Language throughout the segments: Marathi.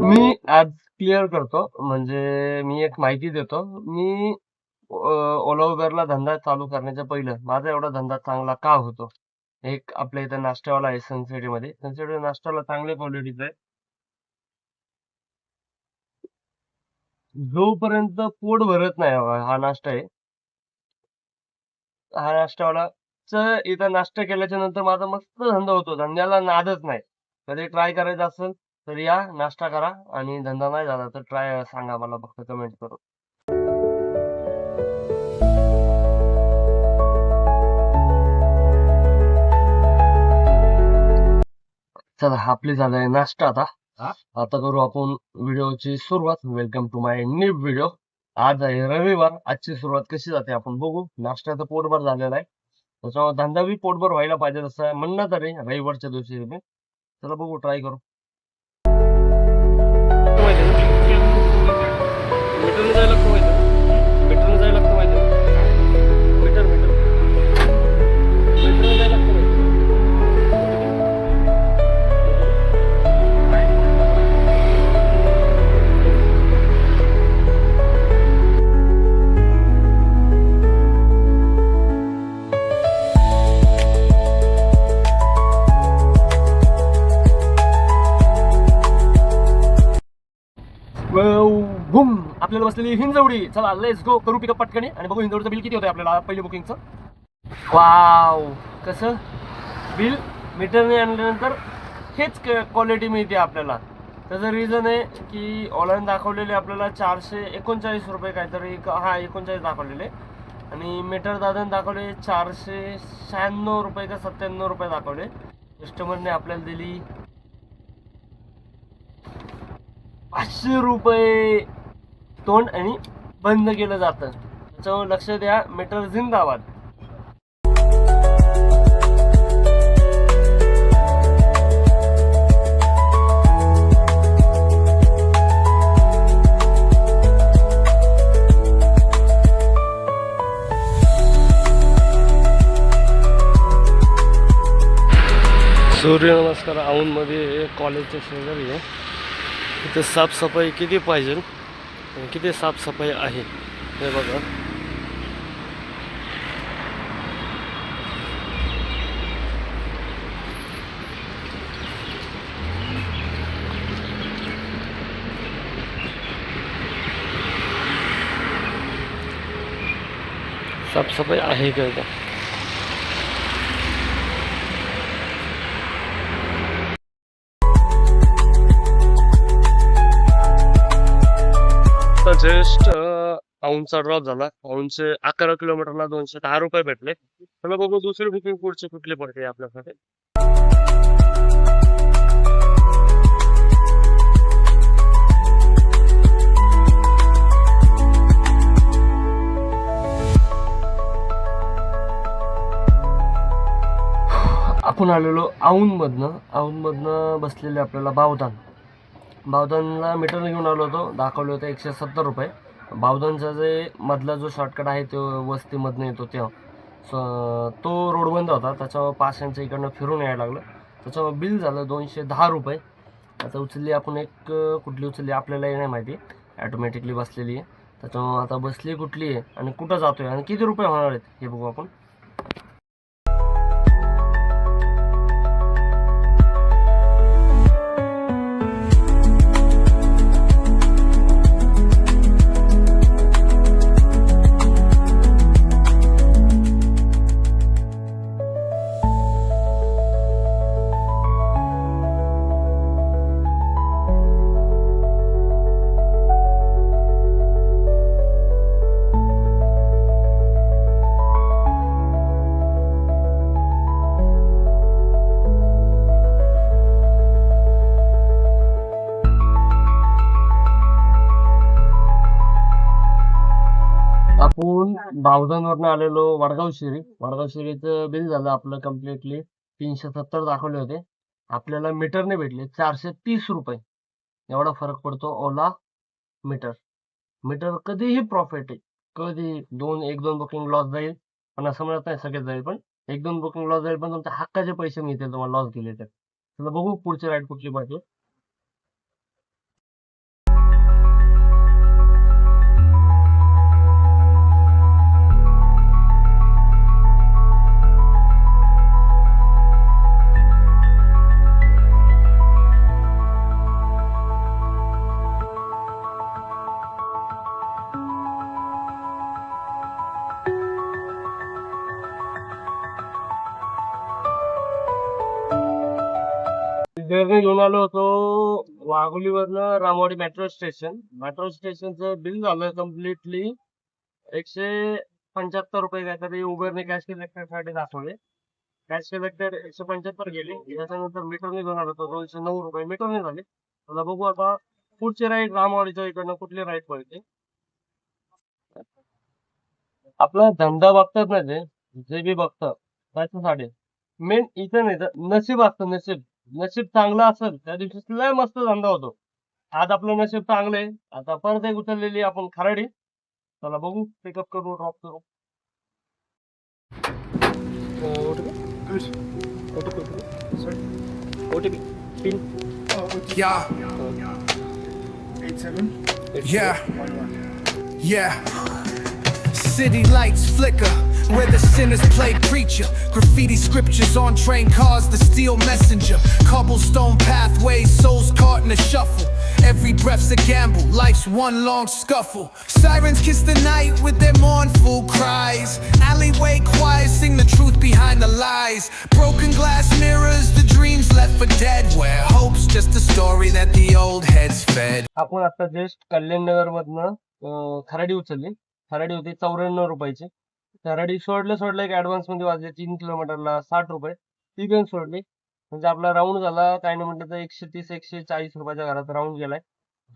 मी आज क्लिअर करतो. म्हणजे मी एक माहिती देतो. मी ओला उबेरला धंदा चालू करण्याच्या पहिलं माझा एवढा धंदा चांगला का होतो? एक आपल्या इथं नाश्त्यावाला आहे सनसिटीमध्ये. सनसिटी नाश्त्याला चांगल्या क्वालिटीचा आहे. जोपर्यंत पोट भरत नाही बघा, हा नाश्ता आहे. हा नाश्तावाला इथं नाश्ता केल्याच्या नंतर माझा मस्त धंदा होतो. धंद्याला नादच नाही. कधी ट्राय करायचा असेल तर या नाश्ता करा आणि धंदा नाही झाला तर ट्राय सांगा मला फक्त कमेंट करून. चला आपली झालाय नाश्ता आता. आता करू आपण व्हिडिओची सुरुवात. Welcome to my new video. आज आहे रविवार. आजची सुरुवात कशी जाते आपण बघू. नाश्त्याचं पोटभर झालेला आहे. त्याच्यामुळे धंदा बी पोटभर व्हायला पाहिजे असं म्हणणं तरी रविवारच्या दिवशी मी. चला बघू ट्राय करू. मीटरने जायला लागतं माहिती आहे. मीटरने जायला लागतं माहिती आहे. मीटर मीटर मीटरने जायला लागतं माहिती बुम आपल्याला बसलेली हिंजवडी. चला लेट्स गो करू पिकअप पटकनी आणि बघू हिंजवडीचं बिल किती होतं आपल्याला पहिली बुकिंगचं. वाव कसं बिल मीटरने आणल्यानंतर हेच क्वालिटी मिळते आपल्याला. त्याचं रिझन आहे की ऑनलाईन दाखवलेले आपल्याला 439 रुपये काहीतरी, हा 39 दाखवलेले, आणि मीटर दादाने दाखवले 496 रुपये का 97 रुपये दाखवले. कस्टमरने आपल्याला दिली 500 रुपये. तोंड आणि बंद केलं जातं. त्याच्यावर लक्ष द्या. मीटर जिंदाबाद. सूर्यनमस्कार औंधमध्ये कॉलेजच्या शेजारी आहे. इथे साफसफाई किती पाहिजे आणि किती साफसफाई आहे हे बघा. साफसफाई आहे का इथं. जस्ट औंधचा ड्रॉप झाला. औंधचे 11 किलोमीटरला 210 रुपये भेटले. चला बघू दुसरी बुकिंग पुढची कुठली पडते आपल्याकडे. आपण आलेलो औंधमधनं बसलेले आपल्याला बावधनला मीटर घेऊन आलो होतो. दाखवले होते 170 रुपये. बावधनचा जे मधला जो शॉर्टकट आहे तो वस्तीमधनं येतो तो रोड बंद होता. त्याच्यावर पाशांच्या इकडनं फिरून यायला लागलं. त्याच्यावर बिल झालं 210 रुपये. आता उचलली आपण एक, कुठली उचलली आपल्यालाही नाही माहिती. ॲटोमॅटिकली बसलेली आहे. त्याच्यामुळे आता बसली कुठली आहे आणि कुठं जातोय आणि किती रुपये होणार आहेत हे बघू आपण. आपण बावधनवरनं आलेलो वडगाव शिरीचं बिल झालं आपलं कम्प्लिटली 370 दाखवले होते. आपल्याला मीटरने भेटले 430 रुपये. एवढा फरक पडतो ओला मीटर. मीटर कधीही प्रॉफिट आहे. कधी एक दोन बुकिंग लॉस जाईल पण असं म्हणत नाही सगळेच जाईल, पण एक दोन बुकिंग लॉस जाईल पण तुमच्या हक्काचे पैसे मिळतील तुम्हाला लॉस गेले तर. चला बघू पुढची राईड कुठली पाहिजे. जर्नी घेऊन आलो होतो वाघोलीवरनं रामवाडी मेट्रो स्टेशनचं बिल झालं कम्प्लिटली 175 रुपये काहीतरी. उबरने कॅश कलेक्टर साठी दाखवले. कॅश कलेक्टर 175 गेले. त्याच्यानंतर मीटरने घेऊन आलो होतो 209 रुपये मीटरने झाले. आता बघू आता पुढचे राईड रामवाडीच्या इकडनं कुठले राईड पडते. आपला धंदा बघतात ना जे बी बघतात त्याच्यासाठी मेन इथं नाही तर नशीब असतं. नशीब चांगलं असेल त्या दिवशी लय मस्त धंदा होतो. आज आपलं नशीब चांगलं आहे. आता परत एक उचललेली आपण खराडी. चला बघू पिकअप करू ड्रॉप करू. OTP pin Yeah, 87 yeah, yeah. City lights flicker where the sinners play preacher. Graffiti scriptures on train cars, the steel messenger. Cobblestone pathways, souls caught in a shuffle. Every breath's a gamble, life's one long scuffle. Sirens kiss the night with their mournful cries. Alleyway choirs sing the truth behind the lies. Broken glass mirrors, the dreams left for dead. Where hope's just a story that the old heads fed. आपण आता जस्ट कल्याण नगर मधनं खराडी उचलली. खराडी होती 94 रुपयाची. खराडी सोडलं एक ऍडव्हान्स मध्ये वाजले 3 किलोमीटरला 60 रुपये. ती पण सोडली म्हणजे आपला राऊंड झाला काय नाही म्हटलं तर 130-140 रुपयाच्या घरात राऊंड गेलाय.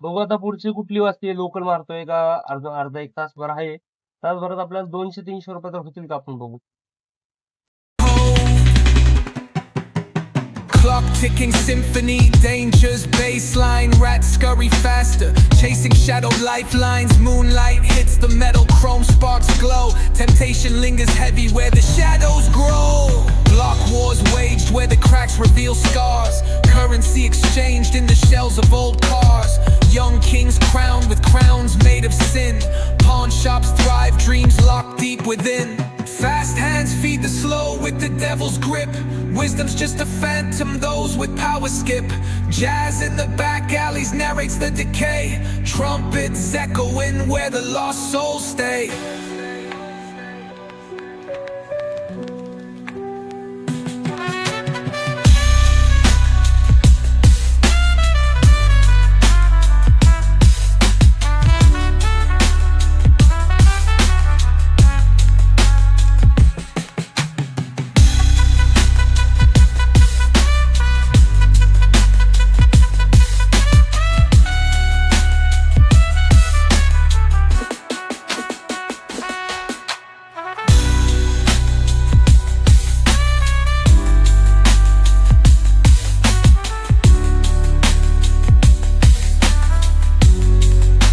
बघू आता पुढची कुठली वाजते. लोकल मारतोय का अर्धा एक तासभर आहे. तासभरात आपल्याला 200-300 रुपये तर होतील का आपण बघू. Clock ticking symphony, dangers, baseline, rats scurry faster, chasing shadow lifelines, moonlight hits the metal, chrome sparks glow, temptation lingers heavy where the shadows grow, block wars waged where the cracks reveal scars, currency exchanged in the shells of old cars, young kings crowned with crowns made of sin, pawn shops thrive, dreams locked deep within. Fast hands feed the slow with the devil's grip. Wisdom's just a phantom, those with power skip. Jazz in the back alleys narrates the decay. Trumpets echoing where the lost souls stay.